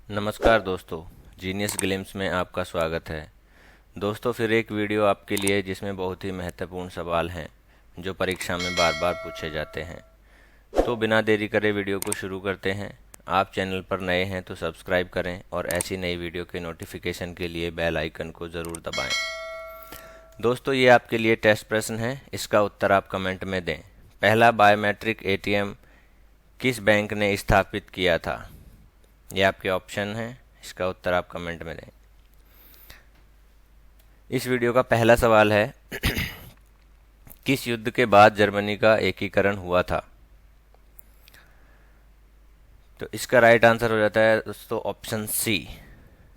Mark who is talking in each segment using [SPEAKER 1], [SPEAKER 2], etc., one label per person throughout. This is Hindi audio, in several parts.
[SPEAKER 1] नमस्कार दोस्तों, जीनियस ग्लिम्स में आपका स्वागत है। दोस्तों, फिर एक वीडियो आपके लिए जिसमें बहुत ही महत्वपूर्ण सवाल हैं जो परीक्षा में बार बार पूछे जाते हैं। तो बिना देरी करे वीडियो को शुरू करते हैं। आप चैनल पर नए हैं तो सब्सक्राइब करें और ऐसी नई वीडियो के नोटिफिकेशन के लिए बेल आइकन को ज़रूर दबाएं। दोस्तों, ये आपके लिए टेस्ट प्रश्न है, इसका उत्तर आप कमेंट में दें। पहला बायोमेट्रिक एटीएम किस बैंक ने स्थापित किया था? ये आपके ऑप्शन हैं, इसका उत्तर आप कमेंट में दें। इस वीडियो का पहला सवाल है किस युद्ध के बाद जर्मनी का एकीकरण हुआ था? तो इसका राइट आंसर हो जाता है दोस्तों ऑप्शन सी,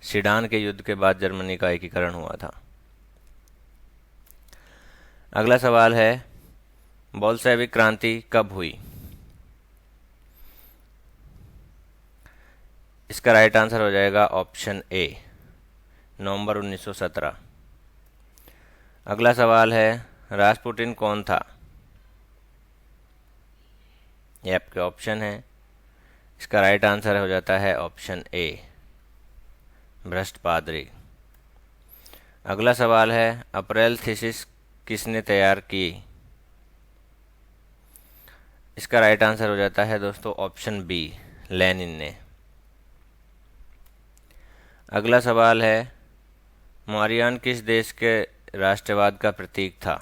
[SPEAKER 1] सीडान के युद्ध के बाद जर्मनी का एकीकरण हुआ था। अगला सवाल है बोल्शेविक क्रांति कब हुई? इसका राइट आंसर हो जाएगा ऑप्शन ए, नवंबर 1917। अगला सवाल है रास्पुटिन कौन था? ये आपके ऑप्शन है, इसका राइट आंसर हो जाता है ऑप्शन ए, भ्रष्ट पादरी। अगला सवाल है अप्रैल थीसिस किसने तैयार की? इसका राइट आंसर हो जाता है दोस्तों ऑप्शन बी, लेनिन ने। अगला सवाल है मोरियन किस देश के राष्ट्रवाद का प्रतीक था?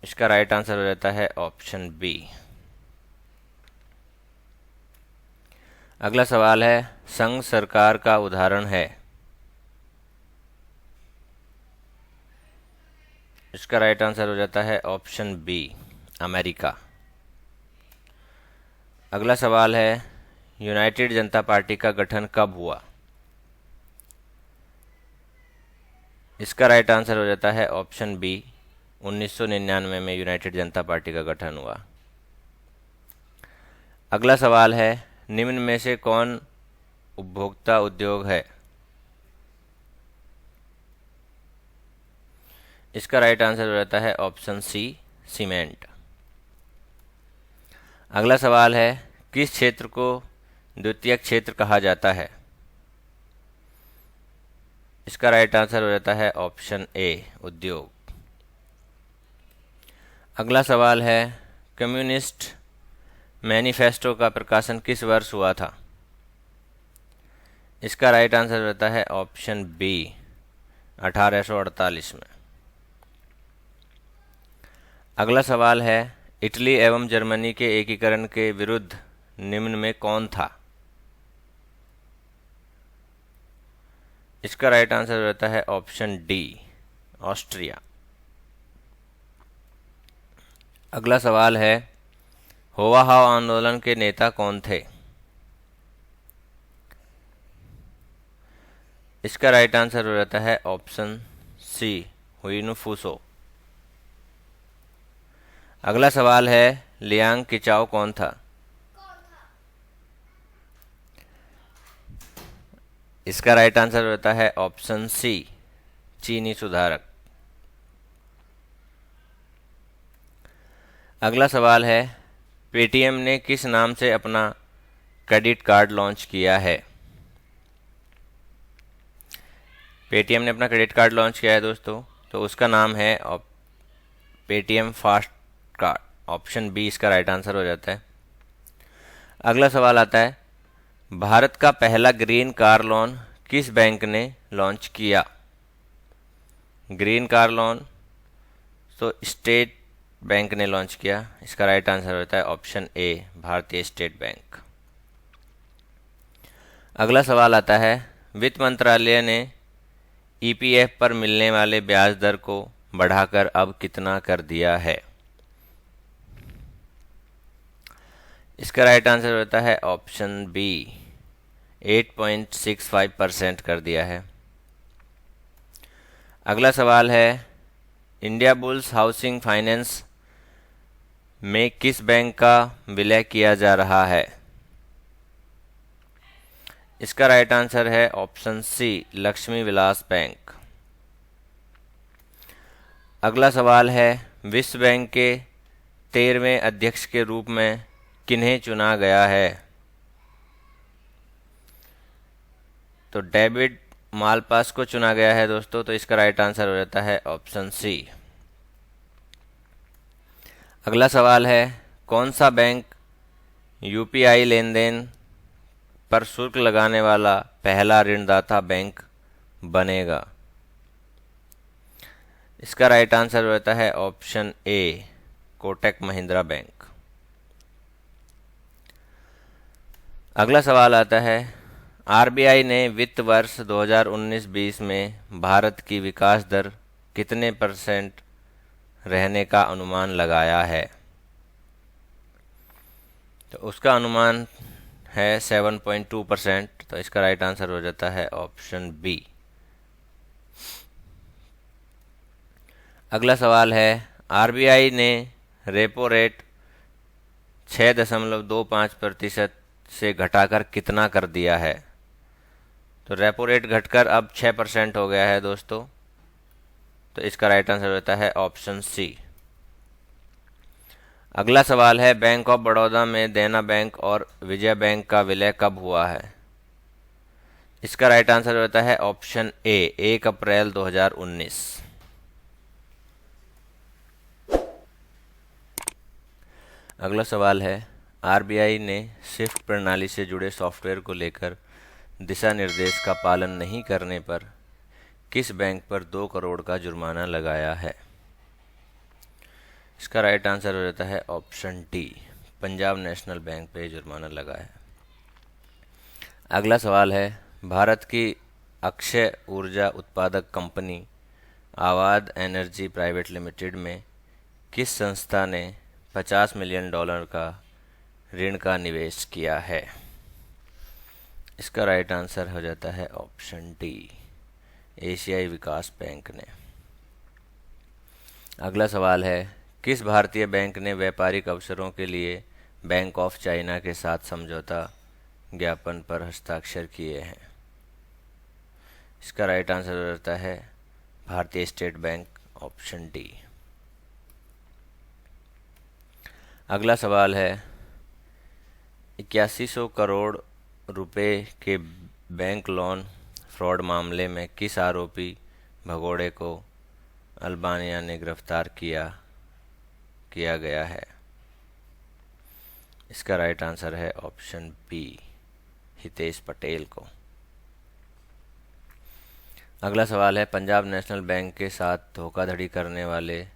[SPEAKER 1] इसका राइट आंसर हो जाता है ऑप्शन बी। अगला सवाल है संघ सरकार का उदाहरण है? इसका राइट आंसर हो जाता है ऑप्शन बी, अमेरिका। अगला सवाल है यूनाइटेड जनता पार्टी का गठन कब हुआ? इसका राइट आंसर हो जाता है ऑप्शन बी, 1999 में यूनाइटेड जनता पार्टी का गठन हुआ। अगला सवाल है निम्न में से कौन उपभोक्ता उद्योग है? इसका राइट आंसर हो जाता है ऑप्शन सी, सीमेंट। अगला सवाल है किस क्षेत्र को द्वितीयक क्षेत्र कहा जाता है? इसका राइट आंसर हो जाता है ऑप्शन ए, उद्योग। अगला सवाल है कम्युनिस्ट मैनिफेस्टो का प्रकाशन किस वर्ष हुआ था? इसका राइट आंसर हो जाता है ऑप्शन बी, 1848 में। अगला सवाल है इटली एवं जर्मनी के एकीकरण के विरुद्ध निम्न में कौन था? इसका राइट आंसर हो जाता है ऑप्शन डी, ऑस्ट्रिया। अगला सवाल है होवा हाव आंदोलन के नेता कौन थे? इसका राइट आंसर हो जाता है ऑप्शन सी, हुइनु फूसो। अगला सवाल है लियांग किचाओ कौन था? इसका राइट आंसर होता है ऑप्शन सी, चीनी सुधारक। अगला सवाल है पेटीएम ने किस नाम से अपना क्रेडिट कार्ड लॉन्च किया है? पेटीएम ने अपना क्रेडिट कार्ड लॉन्च किया है दोस्तों, तो उसका नाम है Paytm fast card. Option B इसका राइट आंसर हो जाता है। अगला सवाल आता है भारत का पहला ग्रीन कार लोन किस बैंक ने लॉन्च किया? ग्रीन कार लोन तो स्टेट बैंक ने लॉन्च किया। इसका राइट आंसर होता है ऑप्शन ए, भारतीय स्टेट बैंक। अगला सवाल आता है वित्त मंत्रालय ने ईपीएफ पर मिलने वाले ब्याज दर को बढ़ाकर अब कितना कर दिया है? इसका राइट आंसर होता है ऑप्शन बी, 8.65% कर दिया है। अगला सवाल है इंडिया बुल्स हाउसिंग फाइनेंस में किस बैंक का विलय किया जा रहा है? इसका राइट आंसर है ऑप्शन सी, लक्ष्मी विलास बैंक। अगला सवाल है विश्व बैंक के 13वें अध्यक्ष के रूप में किन्हें चुना गया है? तो डेविड मालपास को चुना गया है दोस्तों। तो इसका राइट आंसर हो जाता है ऑप्शन सी। अगला सवाल है, कौन सा बैंक यूपीआई लेन देन पर शुल्क लगाने वाला पहला ऋणदाता बैंक बनेगा? इसका राइट आंसर हो जाता है option A, Kotak Mahindra bank. अगला सवाल आता है, आरबीआई ने वित्त वर्ष 2019-20 में भारत की विकास दर कितने % रहने का अनुमान लगाया है? तो उसका अनुमान है 7.2%। तो इसका राइट आंसर हो जाता है ऑप्शन बी। अगला सवाल है, आरबीआई ने रेपो रेट 6.25% से घटाकर कितना कर दिया है? तो रेपो रेट घटकर अब 6% हो गया है दोस्तों। तो इसका राइट आंसर होता है ऑप्शन सी। अगला सवाल है, बैंक ऑफ बड़ौदा में देना बैंक और विजया बैंक का विलय कब हुआ है? इसका राइट आंसर होता है ऑप्शन ए, 1 अप्रैल 2019। अगला सवाल है, आरबीआई ने स्विफ्ट प्रणाली से जुड़े सॉफ्टवेयर को लेकर दिशा निर्देश का पालन नहीं करने पर किस बैंक पर 2 करोड़ का जुर्माना लगाया है? इसका राइट आंसर हो जाता है option D, Punjab national bank पे जुर्माना लगा है। अगला सवाल है, भारत की अक्षय ऊर्जा उत्पादक कंपनी आवाद एनर्जी प्राइवेट लिमिटेड में किस संस्था ने $50 मिलियन का ऋण का निवेश किया है? इसका राइट आंसर हो जाता है ऑप्शन डी, एशियाई विकास बैंक ने। अगला सवाल है, किस भारतीय बैंक ने व्यापारिक अवसरों के लिए बैंक ऑफ चाइना के साथ समझौता ज्ञापन पर हस्ताक्षर किए हैं? इसका राइट आंसर हो जाता है भारतीय स्टेट बैंक, ऑप्शन डी। अगला सवाल है, 8100 करोड़ रुपए के बैंक लोन फ्रॉड मामले में किस आरोपी भगोड़े को अल्बानिया ने गिरफ्तार किया गया है? इसका राइट आंसर है ऑप्शन बी, हितेश पटेल को। अगला सवाल है, पंजाब नेशनल बैंक के साथ धोखाधड़ी करने वाले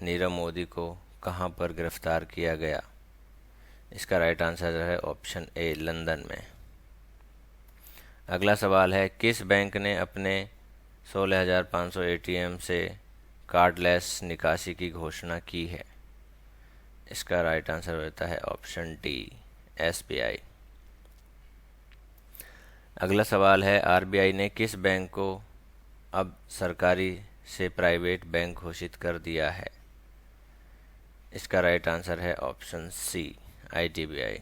[SPEAKER 1] नीरव मोदी को कहां पर गिरफ्तार किया गया? इसका राइट आंसर है ऑप्शन ए, लंदन में। अगला सवाल है, किस बैंक ने अपने 16,500 एटीएम से कार्डलेस निकासी की घोषणा की है? इसका राइट आंसर होता है ऑप्शन डी, एसबीआई। अगला सवाल है, आरबीआई ने किस बैंक को अब सरकारी से प्राइवेट बैंक घोषित कर दिया है? इसका राइट आंसर है ऑप्शन सी, आईडीबीआई।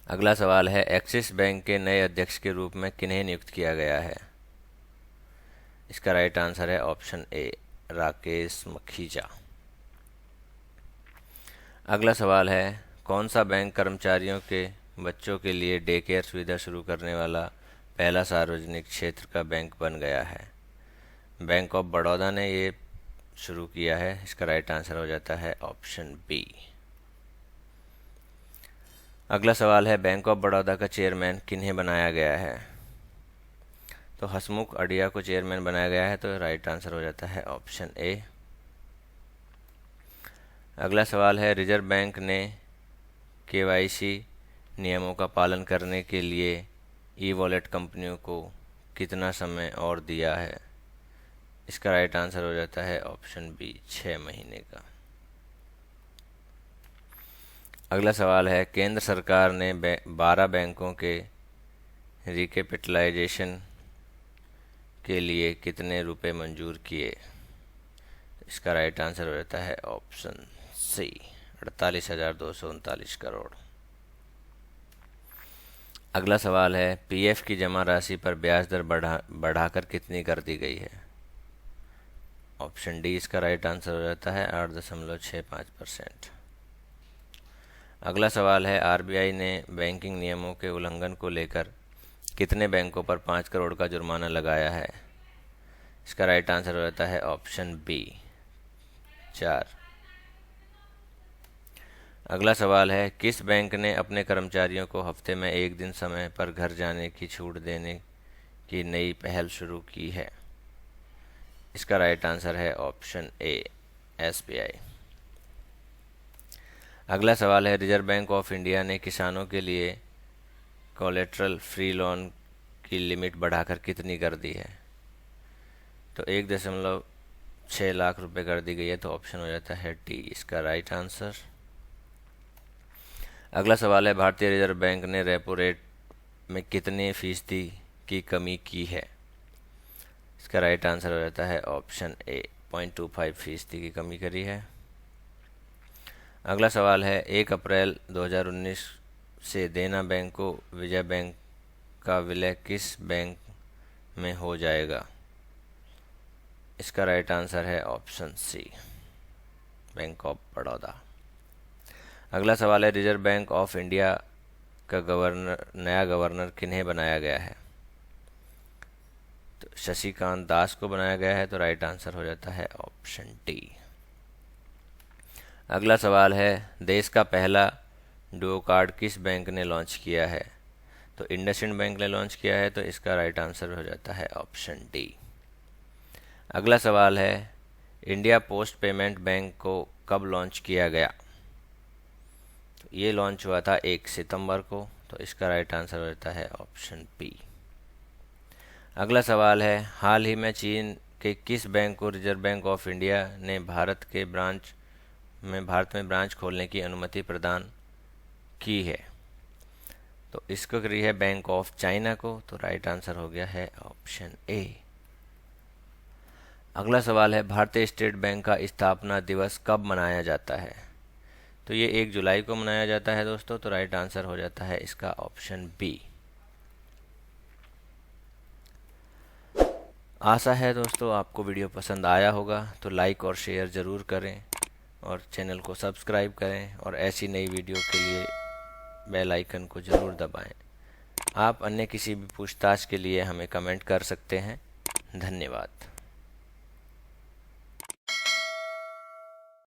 [SPEAKER 1] अगला सवाल है, एक्सिस बैंक के नए अध्यक्ष के रूप में किन्हें नियुक्त किया गया है? इसका राइट आंसर है ऑप्शन ए, राकेश मखीजा। अगला सवाल है, कौन सा बैंक कर्मचारियों के बच्चों के लिए डे केयर सुविधा शुरू करने वाला पहला सार्वजनिक क्षेत्र का बैंक बन गया है? बैंक ऑफ बड़ौदा ने ये शुरू किया है। इसका राइट आंसर हो जाता है ऑप्शन बी। अगला सवाल है, बैंक ऑफ बड़ौदा का चेयरमैन किन्हें बनाया गया है? तो हसमुख अढ़िया को चेयरमैन बनाया गया है। तो राइट आंसर हो जाता है ऑप्शन ए। अगला सवाल है, रिजर्व बैंक ने केवाईसी नियमों का पालन करने के लिए ई वॉलेट कंपनियों को कितना समय और दिया है? इसका राइट आंसर हो जाता है ऑप्शन बी, 6 महीने का। अगला सवाल है, केंद्र सरकार ने 12 बैंकों के रिकैपिटलाइजेशन के लिए कितने रुपए मंजूर किए? इसका राइट आंसर हो जाता है ऑप्शन सी, 48,239 करोड़। अगला सवाल है, पीएफ की जमा राशि पर ब्याज दर बढ़ाकर कितनी कर दी गई है? ऑप्शन डी इसका राइट आंसर हो जाता है 8.65%। अगला सवाल है, आरबीआई ने बैंकिंग नियमों के उल्लंघन को लेकर कितने बैंकों पर 5 करोड़ का जुर्माना लगाया है? इसका राइट आंसर हो जाता है ऑप्शन बी, 4। अगला सवाल है, किस बैंक ने अपने कर्मचारियों को हफ्ते में 1 दिन समय पर घर जाने की छूट देने की नई पहल शुरू की है? इसका राइट आंसर है ऑप्शन ए, एसबीआई। अगला सवाल है, रिजर्व बैंक ऑफ इंडिया ने किसानों के लिए कोलेटरल फ्री लोन की लिमिट बढ़ाकर कितनी कर दी है? तो 1.6 लाख रुपए कर दी गई है, तो ऑप्शन हो जाता है डी, इसका राइट आंसर। अगला सवाल है, भारतीय रिजर्व बैंक ने रेपो रेट में कितने फीसदी की कमी की है? इसका राइट आंसर हो जाता है ऑप्शन ए, 0.25% की कमी करी है। अगला सवाल है, 1 अप्रैल 2019 से देना बैंक को विजया बैंक का विलय किस बैंक में हो जाएगा? इसका राइट आंसर है option C, bank of Baroda. अगला सवाल है, रिजर्व बैंक ऑफ इंडिया का नया गवर्नर किन्हें बनाया गया है? तो शशिकांत दास को बनाया गया है, तो राइट आंसर हो जाता है ऑप्शन डी। अगला सवाल है, देश का पहला डुओ कार्ड किस बैंक ने लॉन्च किया है? तो इंडसइंड बैंक ने लॉन्च किया है, तो इसका राइट आंसर हो जाता है ऑप्शन डी। अगला सवाल है, इंडिया पोस्ट पेमेंट बैंक को कब लॉन्च किया गया? तो ये लॉन्च हुआ था 1 सितंबर को, तो इसका राइट आंसर हो जाता है ऑप्शन बी। अगला सवाल है, हाल ही में चीन के किस बैंक को रिजर्व बैंक ऑफ इंडिया ने भारत में ब्रांच खोलने की अनुमति प्रदान की है? तो इसको करी है बैंक ऑफ चाइना को, तो राइट आंसर हो गया है ऑप्शन ए। अगला सवाल है, भारतीय स्टेट बैंक का स्थापना दिवस कब मनाया जाता है? तो ये 1 जुलाई को मनाया जाता है दोस्तों, तो राइट आंसर हो जाता है इसका ऑप्शन बी। आशा है दोस्तों आपको वीडियो पसंद आया होगा, तो लाइक और शेयर ज़रूर करें और चैनल को सब्सक्राइब करें, और ऐसी नई वीडियो के लिए बेल आइकन को ज़रूर दबाएं। आप अन्य किसी भी पूछताछ के लिए हमें कमेंट कर सकते हैं। धन्यवाद।